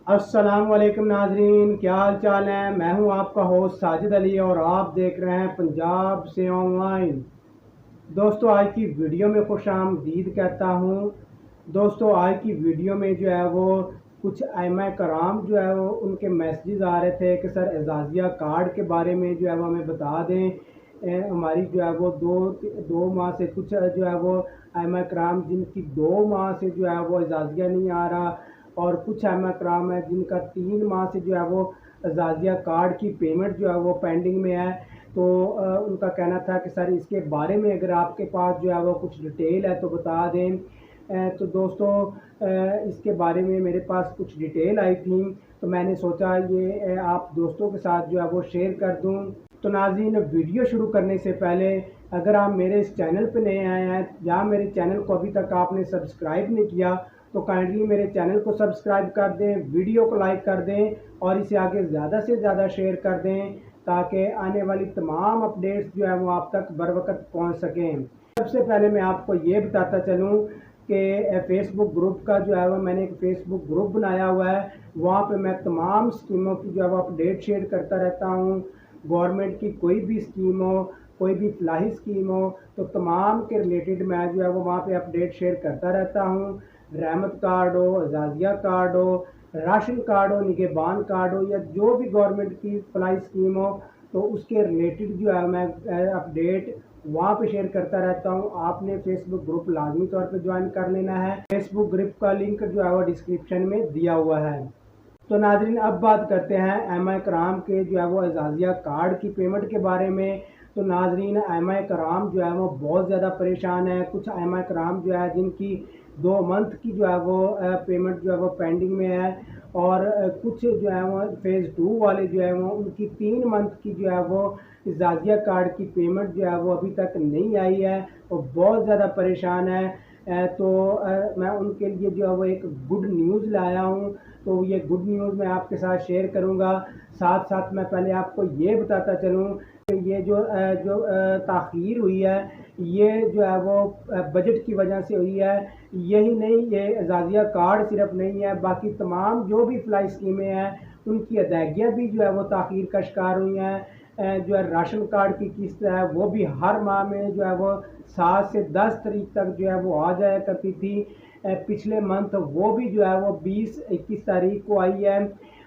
अस्सलाम वालेकुम नाजरीन, क्या हाल चाल है। मैं हूं आपका होस्ट साजिद अली और आप देख रहे हैं पंजाब से ऑनलाइन। दोस्तों, आज की वीडियो में खुशामदीद कहता हूं। दोस्तों, आज की वीडियो में जो है वो कुछ आइमा कराम जो है वो उनके मैसेजेस आ रहे थे कि सर एजाज़िया कार्ड के बारे में जो है वो हमें बता दें। हमारी जो है वो दो दो माह से कुछ जो है वो आइमा कराम जिनकी 2 माह से जो है वो एजाज़िया नहीं आ रहा, और कुछ आइमा कराम है जिनका 3 माह से जो है वो एजाज़िया कार्ड की पेमेंट जो है वो पेंडिंग में है। तो उनका कहना था कि सर इसके बारे में अगर आपके पास जो है वो कुछ डिटेल है तो बता दें। तो दोस्तों, इसके बारे में मेरे पास कुछ डिटेल आई थी, तो मैंने सोचा ये आप दोस्तों के साथ जो है वो शेयर कर दूं। तो नाज़रीन, वीडियो शुरू करने से पहले अगर आप मेरे इस चैनल पर नए आए हैं या मेरे चैनल को अभी तक आपने सब्सक्राइब नहीं किया तो काइंडली मेरे चैनल को सब्सक्राइब कर दें, वीडियो को लाइक कर दें और इसे आगे ज़्यादा से ज़्यादा शेयर कर दें ताकि आने वाली तमाम अपडेट्स जो है वो आप तक बर वक्त पहुँच सकें। सबसे पहले मैं आपको ये बताता चलूँ कि फेसबुक ग्रुप का जो है वो मैंने एक फेसबुक ग्रुप बनाया हुआ है। वहाँ पे मैं तमाम स्कीमों की जो है वो अपडेट शेयर करता रहता हूँ। गवर्नमेंट की कोई भी स्कीम हो, कोई भी फलाही स्कीम हो, तो तमाम के रिलेटेड मैं जो है वो वहाँ पे अपडेट शेयर करता रहता हूँ। रहमत कार्ड हो, एजाज़िया कार्ड हो, राशन कार्ड हो, निगहबान कार्ड हो, या जो भी गवर्नमेंट की फलाही स्कीम हो, तो उसके रिलेटेड जो है मैं अपडेट वहाँ पे शेयर करता रहता हूँ। आपने फेसबुक ग्रुप लाजमी तौर पे ज्वाइन कर लेना है। फेसबुक ग्रुप का लिंक जो है वो डिस्क्रिप्शन में दिया हुआ है। तो नाजरीन, अब बात करते हैं एम कराम के जो है वो एजाज़िया कार्ड की पेमेंट के बारे में। तो नाजरीन, एम कराम जो है वो बहुत ज़्यादा परेशान है। कुछ एम कराम जो है जिनकी 2 मंथ की जो है वो पेमेंट जो है वो पेंडिंग में है, और कुछ जो है वो फेज़ 2 वाले जो है वो उनकी 3 मंथ की जो है वो एजाज़िया कार्ड की पेमेंट जो है वो अभी तक नहीं आई है और बहुत ज़्यादा परेशान है। तो मैं उनके लिए जो है वो एक गुड न्यूज़ लाया हूँ, तो ये गुड न्यूज़ मैं आपके साथ शेयर करूँगा। साथ साथ मैं पहले आपको ये बताता चलूँ कि ये जो ताख़ीर हुई है, ये जो है वो बजट की वजह से हुई है। यही नहीं, ये एजाज़िया कार्ड सिर्फ नहीं है, बाकी तमाम जो भी फलाही स्कीमें हैं उनकी अदायगियाँ भी जो है वो ताख़ीर का शिकार हुई हैं। जो है राशन कार्ड की किस्त है वो भी हर माह में जो है वो 7 से 10 तारीख तक जो है वो आ जाया करती थी। पिछले मंथ वो भी जो है वो 20-21 तारीख को आई है।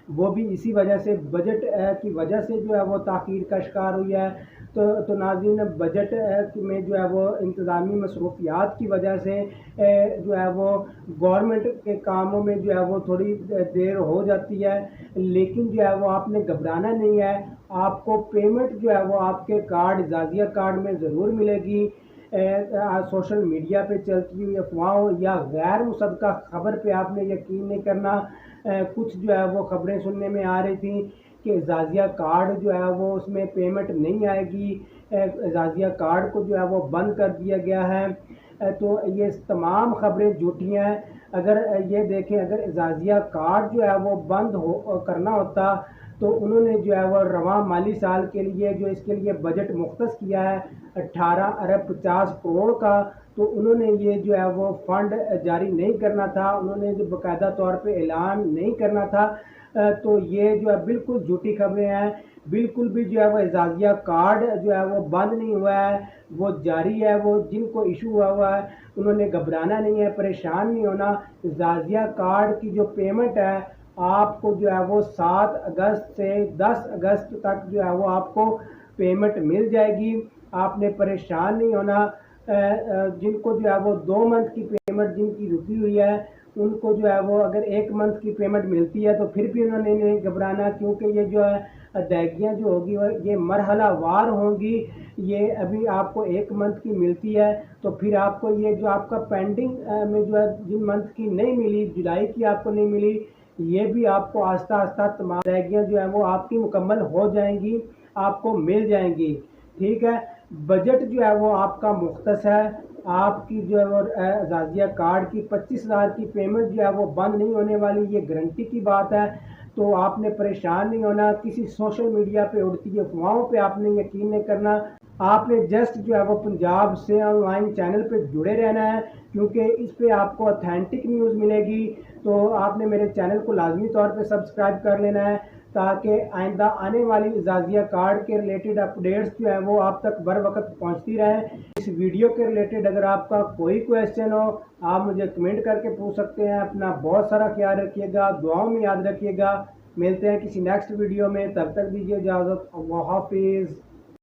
वो भी इसी वजह से बजट की वजह से जो है वो ताख़ीर का शिकार हुई है। तो नाज़रीन, बजट में जो है वो इंतज़ामी मसरूफियात की वजह से जो है वो गवर्नमेंट के कामों में जो है वो थोड़ी देर हो जाती है, लेकिन जो है वो आपने घबराना नहीं है। आपको पेमेंट जो है वो आपके कार्ड एजाज़िया कार्ड में ज़रूर मिलेगी। सोशल मीडिया पे चलती हुई अफवाहों या गैर मुसद्दक़ा खबर पे आपने यकीन नहीं करना। कुछ जो है वो खबरें सुनने में आ रही थी कि एजाज़िया कार्ड जो है वो उसमें पेमेंट नहीं आएगी, एजाज़िया कार्ड को जो है वो बंद कर दिया गया है। तो ये तमाम खबरें झूठी हैं। अगर ये देखें, अगर एजाज़िया कार्ड जो है वो बंद हो करना होता तो उन्होंने जो है वो रवां माली साल के लिए जो इसके लिए बजट मुख्तस किया है 18 अरब 50 करोड़ का, तो उन्होंने ये जो है वो फ़ंड जारी नहीं करना था, उन्होंने जो बाकायदा तौर पे ऐलान नहीं करना था। तो ये जो है बिल्कुल झूठी खबरें हैं। बिल्कुल भी जो है वो एजाज़िया कार्ड जो है वो बंद नहीं हुआ है, वो जारी है। वो जिनको इशू हुआ है उन्होंने घबराना नहीं है, परेशान नहीं होना। एजाज़िया कार्ड की जो पेमेंट है आपको जो है वो 7 अगस्त से 10 अगस्त तक जो है वो आपको पेमेंट मिल जाएगी। आपने परेशान नहीं होना। जिनको जो है वो 2 मंथ की पेमेंट जिनकी रुकी हुई है उनको जो है वो अगर 1 मंथ की पेमेंट मिलती है तो फिर भी उन्होंने नहीं घबराना, क्योंकि ये जो है अदायगियाँ जो होगी वो ये मरहला वार होंगी। ये अभी आपको 1 मंथ की मिलती है तो फिर आपको ये जो आपका पेंडिंग में जो है जिन मंथ की नहीं मिली, जुलाई की आपको नहीं मिली, ये भी आपको आस्ता आस्ता तमाम अदायगियाँ जो है वो आपकी मुकम्मल हो जाएंगी, आपको मिल जाएंगी। ठीक है। बजट जो है वो आपका मुख्तस है। आपकी जो है वो एजाज़िया कार्ड की 25,000 की पेमेंट जो है वो बंद नहीं होने वाली, ये गारंटी की बात है। तो आपने परेशान नहीं होना, किसी सोशल मीडिया पे उड़ती अफवाहों पे आपने यकीन नहीं करना। आपने जस्ट जो है वो पंजाब से ऑनलाइन चैनल पे जुड़े रहना है, क्योंकि इस पे आपको ऑथेंटिक न्यूज़ मिलेगी। तो आपने मेरे चैनल को लाजमी तौर पे सब्सक्राइब कर लेना है, ताकि आइंदा आने वाली इजाज़िया कार्ड के रिलेटेड अपडेट्स जो है वो आप तक बर वक्त पहुँचती रहें। इस वीडियो के रिलेटेड अगर आपका कोई क्वेश्चन हो, आप मुझे कमेंट करके पूछ सकते हैं। अपना बहुत सारा ख्याल रखिएगा, दुआओं में याद रखिएगा। मिलते हैं किसी नेक्स्ट वीडियो में, तब तक दीजिए इजाज़त। अल्लाह हाफिज़।